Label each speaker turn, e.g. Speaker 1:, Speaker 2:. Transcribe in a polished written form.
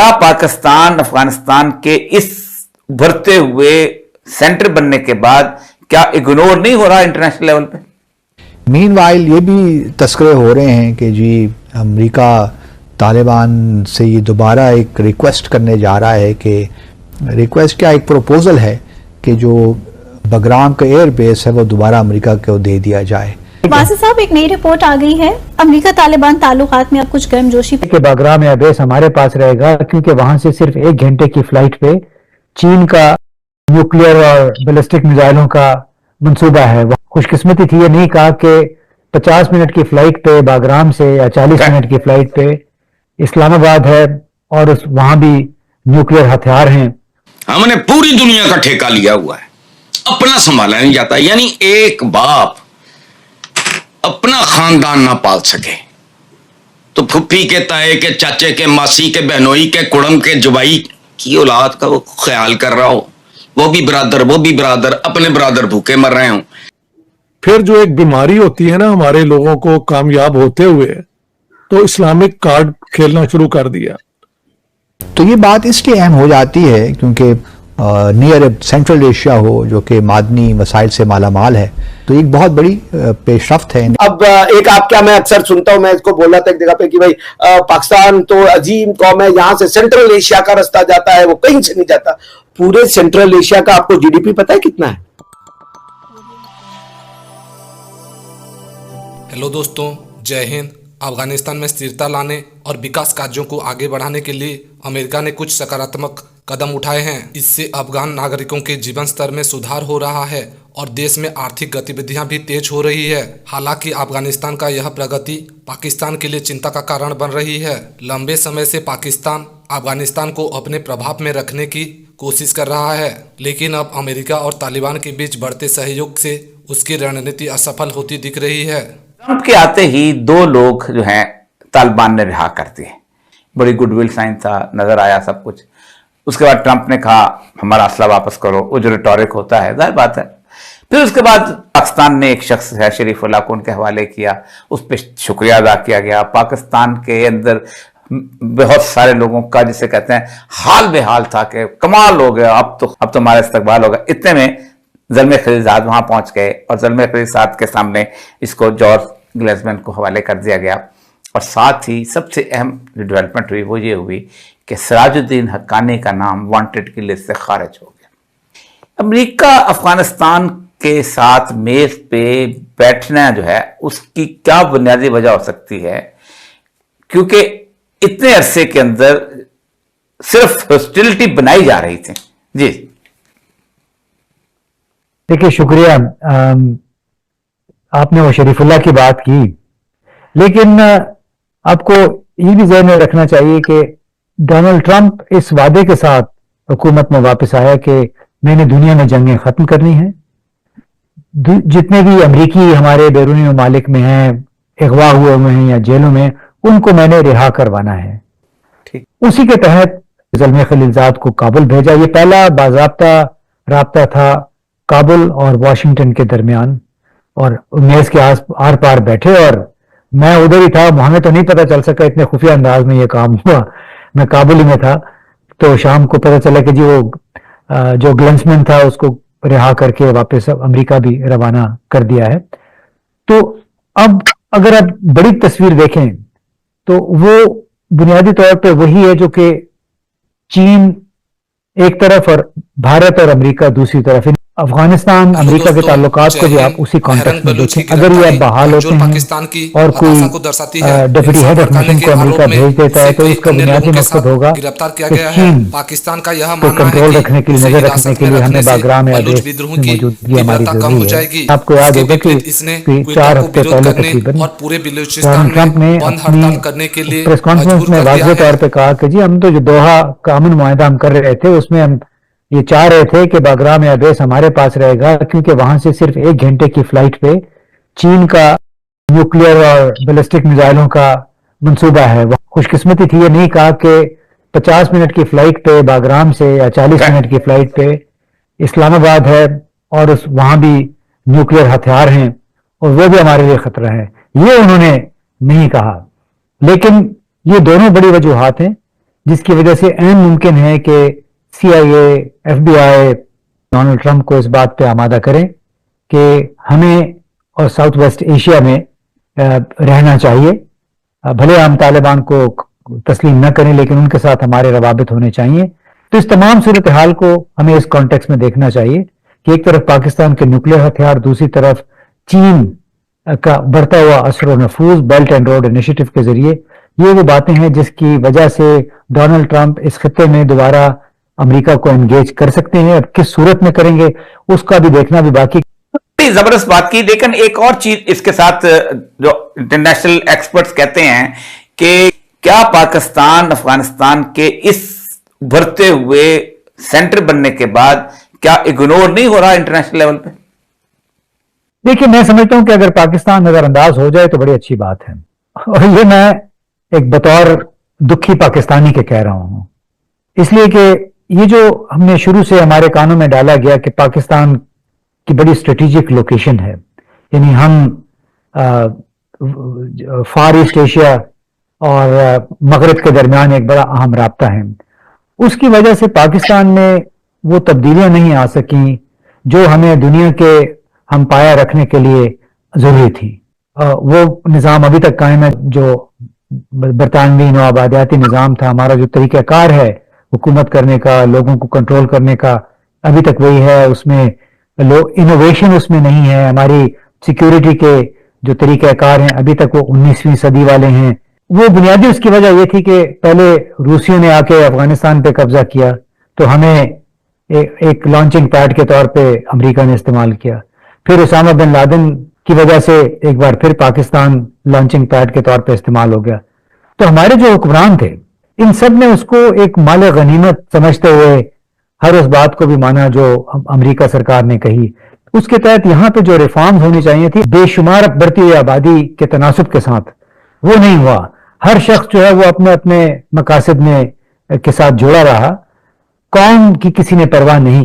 Speaker 1: کیا پاکستان افغانستان کے اس ابھرتے ہوئے سینٹر بننے کے بعد کیا اگنور نہیں ہو رہا انٹرنیشنل لیول پہ؟
Speaker 2: مین وائل یہ بھی تذکرے ہو رہے ہیں کہ جی امریکہ طالبان سے یہ دوبارہ ایک ریکویسٹ کرنے جا رہا ہے کہ ریکویسٹ کیا ایک پروپوزل ہے کہ جو بگرام کا ایئر بیس ہے وہ دوبارہ امریکہ کو دے دیا جائے.
Speaker 3: واصف صاحب ایک نئی رپورٹ آ گئی ہے امریکہ طالبان تعلقات میں اب کچھ گرم جوشی
Speaker 4: کہ بگرام ایئر بیس ہمارے پاس رہے گا کیونکہ وہاں سے صرف 1 گھنٹے کی فلائٹ پہ چین کا نیوکلیئر اور بیلسٹک میزائلوں کا منصوبہ ہے. خوش قسمتی تھی یہ نہیں کہا کہ 50 منٹ کی فلائٹ پہ باگرام سے یا 40 منٹ کی فلائٹ پہ اسلام آباد ہے اور وہاں بھی نیوکلیئر ہتھیار ہیں.
Speaker 5: ہم نے پوری دنیا کا ٹھیکہ لیا ہوا ہے, اپنا سنبھالا نہیں جاتا. یعنی ایک باپ اپنا خاندان نہ پال سکے تو پھپھی کے تائے کے چاچے کے ماسی کے بہنوئی کے کڑم کے جوائی کی اولاد کا وہ خیال کر رہا ہو, وہ بھی برادر اپنے برادر بھوکے مر رہے ہوں.
Speaker 6: پھر جو ایک بیماری ہوتی ہے نا ہمارے لوگوں کو کامیاب ہوتے ہوئے, تو اسلامک کارڈ کھیلنا شروع کر دیا.
Speaker 2: تو یہ بات اس لیے اہم ہو جاتی ہے کیونکہ نیئر سینٹرل ایشیا ہو جو کہ معدنی وسائل سے مالا مال ہے, تو ایک بہت بڑی پیش رفت ہے.
Speaker 7: اب ایک آپ کیا میں اکثر سنتا ہوں, میں اس کو بول رہا تھا ایک جگہ پہ کہ بھائی پاکستان تو عظیم قوم ہے, یہاں سے سینٹرل ایشیا کا رستہ جاتا ہے, وہ کہیں سے نہیں جاتا. پورے سینٹرل ایشیا کا آپ کو جی ڈی پی پتہ ہے کتنا ہے؟
Speaker 8: ہیلو دوستوں, جے ہند. افغانستان میں استھرتا لانے اور وکاس کاریوں کو آگے بڑھانے کے لیے امریکہ نے کچھ سکاراتمک قدم اٹھائے ہیں. اس سے افغان ناگرکوں کے جیون سطر میں سدھار ہو رہا ہے اور دیش میں آرتھک گتیویدیاں بھی تیز ہو رہی ہے. حالانکہ افغانستان کا یہ پرگتی پاکستان کے لیے چنتا کا کارن بن رہی ہے. لمبے سمے سے پاکستان افغانستان کو اپنے پربھاؤ میں رکھنے کی کوشش کر رہا ہے, لیکن اب امریکہ اور طالبان کے بیچ بڑھتے سہیوگ سے اس کی رننیتی اسفل ہوتی دکھ رہی ہے.
Speaker 1: ٹرمپ کے آتے ہی 2 لوگ جو ہیں طالبان نے رہا کر دیے. بڑی گڈ ول سائن تھا, نظر آیا سب کچھ. اس کے بعد ٹرمپ نے کہا ہمارا اسلحہ واپس کرو, وہ جو ریٹورک ہوتا ہے ظاہر بات ہے. پھر اس کے بعد پاکستان نے ایک شخص ہے شریف اللہ کو ان کے حوالے کیا, اس پہ شکریہ ادا کیا گیا. پاکستان کے اندر بہت سارے لوگوں کا جسے کہتے ہیں حال بے حال تھا کہ کمال ہو گیا, اب تو ہمارا استقبال ہوگا. اتنے میں زلمے خلیلزاد وہاں پہنچ گئے اور زلمے خلیلزاد کے سامنے اس کو جارج گلیزمن کو حوالے کر دیا گیا. اور ساتھ ہی سب سے اہم جو ڈیولپمنٹ ہوئی وہ یہ ہوئی کہ سراج الدین حقانی کا نام وانٹڈ کی لسٹ سے خارج ہو گیا. امریکہ افغانستان کے ساتھ میز پہ بیٹھنا جو ہے اس کی کیا بنیادی وجہ ہو سکتی ہے, کیونکہ اتنے عرصے کے اندر صرف ہاسٹیلٹی بنائی جا رہی تھی. جی
Speaker 4: دیکھیے, شکریہ. آپ نے وہ شریف اللہ کی بات کی, لیکن آپ کو یہ بھی ذہن میں رکھنا چاہیے کہ ڈونلڈ ٹرمپ اس وعدے کے ساتھ حکومت میں واپس آیا کہ میں نے دنیا میں جنگیں ختم کرنی ہیں. جتنے بھی امریکی ہمارے بیرونی ممالک میں ہیں, اغوا ہوئے ہیں یا جیلوں میں, ان کو میں نے رہا کروانا ہے. اسی کے تحت زلمے خلیلزاد کو کابل بھیجا. یہ پہلا باضابطہ رابطہ تھا کابل اور واشنگٹن کے درمیان, اور میز کے آر پار بیٹھے, اور میں ادھر ہی تھا. ہمیں تو نہیں پتا چل سکا, اتنے خفیہ انداز میں یہ کام ہوا. میں کابل ہی میں تھا, تو شام کو پتا چلا کہ جی وہ جو گلنسمن تھا اس کو رہا کر کے واپس امریکہ بھی روانہ کر دیا ہے. تو اب اگر آپ بڑی تصویر دیکھیں تو وہ بنیادی طور پہ وہی ہے جو کہ چین ایک طرف اور بھارت اور امریکہ دوسری طرف. افغانستان امریکہ کے تعلقات کو بھی آپ اسی کانٹیکسٹ میں دیکھیں. اگر یہ اب بحال ہوتے ہیں اور کوئی ڈپٹی ہیڈ آف مشن کو امریکہ بھیج دیتا ہے تو اس کا بنیادی مقصد ہوگا کہ چین کو کنٹرول رکھنے کے لیے, نظر رکھنے کے لیے ہمیں باگرام ایئر بیس کی موجودگی ہماری ضروری ہے. آپ کو یاد ہوگا کہ 4 ہفتے پہلے تقریباً ڈونلڈ ٹرمپ نے اپنی پریس کانفرنس میں واضح طور پہ کہا کہ جی ہم تو جو دوحہ کا امن معاہدہ ہم کر رہے تھے اس میں ہم یہ چاہ رہے تھے کہ باگرام ایئر بیس ہمارے پاس رہے گا کیونکہ وہاں سے صرف 1 گھنٹے کی فلائٹ پہ چین کا نیوکلیئر اور بیلسٹک میزائلوں کا منصوبہ ہے. خوش قسمتی تھی یہ نہیں کہا کہ 50 منٹ کی فلائٹ پہ باگرام سے یا 40 منٹ کی فلائٹ پہ اسلام آباد ہے اور وہاں بھی نیوکلیئر ہتھیار ہیں اور وہ بھی ہمارے لیے خطرہ ہے. یہ انہوں نے نہیں کہا, لیکن یہ دونوں بڑی وجوہات ہیں جس کی وجہ سے عین ممکن ہے کہ CIA FBI ڈونلڈ ٹرمپ کو اس بات پہ آمادہ کریں کہ ہمیں اور ساؤتھ ویسٹ ایشیا میں رہنا چاہیے. بھلے ہم طالبان کو تسلیم نہ کریں لیکن ان کے ساتھ ہمارے روابط ہونے چاہیے. تو اس تمام صورتحال کو ہمیں اس کانٹیکس میں دیکھنا چاہیے کہ ایک طرف پاکستان کے نیوکلیئر ہتھیار, دوسری طرف چین کا بڑھتا ہوا اثر و نفوذ بیلٹ اینڈ روڈ انیشیٹو کے ذریعے. یہ وہ باتیں ہیں جس کی وجہ سے ڈونلڈ ٹرمپ اس خطے میں دوبارہ امریکہ کو انگیج کر سکتے ہیں. اب کس صورت میں کریں گے اس کا بھی دیکھنا بھی باقی.
Speaker 1: زبردست بات کی, لیکن ایک اور چیز اس کے ساتھ جو انٹرنیشنل ایکسپرٹس کہتے ہیں کہ کیا پاکستان افغانستان کے اس ابھرتے ہوئے سینٹر بننے کے بعد کیا اگنور نہیں ہو رہا انٹرنیشنل لیول پہ؟
Speaker 4: دیکھیے میں سمجھتا ہوں کہ اگر پاکستان نظر انداز ہو جائے تو بڑی اچھی بات ہے, اور یہ میں ایک بطور دکھی پاکستانی کے کہہ رہا ہوں, اس لیے کہ یہ جو ہم نے شروع سے ہمارے کانوں میں ڈالا گیا کہ پاکستان کی بڑی اسٹریٹجک لوکیشن ہے, یعنی ہم فار ایسٹ ایشیا اور مغرب کے درمیان ایک بڑا اہم رابطہ ہے, اس کی وجہ سے پاکستان میں وہ تبدیلیاں نہیں آ سکیں جو ہمیں دنیا کے ہم پایا رکھنے کے لیے ضروری تھی. وہ نظام ابھی تک قائم ہے جو برطانوی نوآبادیاتی نظام تھا. ہمارا جو طریقہ کار ہے حکومت کرنے کا, لوگوں کو کنٹرول کرنے کا, ابھی تک وہی ہے. اس میں انوویشن اس میں نہیں ہے. ہماری سیکیورٹی کے جو طریقہ کار ہیں ابھی تک وہ 19ویں صدی والے ہیں. وہ بنیادی اس کی وجہ یہ تھی کہ پہلے روسیوں نے آ کے افغانستان پہ قبضہ کیا تو ہمیں ایک لانچنگ پیڈ کے طور پہ امریکہ نے استعمال کیا. پھر اسامہ بن لادن کی وجہ سے ایک بار پھر پاکستان لانچنگ پیڈ کے طور پہ استعمال ہو گیا. تو ہمارے جو حکمران تھے ان سب نے اس کو ایک مال غنیمت سمجھتے ہوئے ہر اس بات کو بھی مانا جو امریکہ سرکار نے کہی. اس کے تحت یہاں پہ جو ریفارمز ہونی چاہیے تھی بے شمار بڑھتی ہوئی آبادی کے تناسب کے ساتھ وہ نہیں ہوا. ہر شخص جو ہے وہ اپنے اپنے مقاصد میں کے ساتھ جڑا رہا, قوم کی کسی نے پرواہ نہیں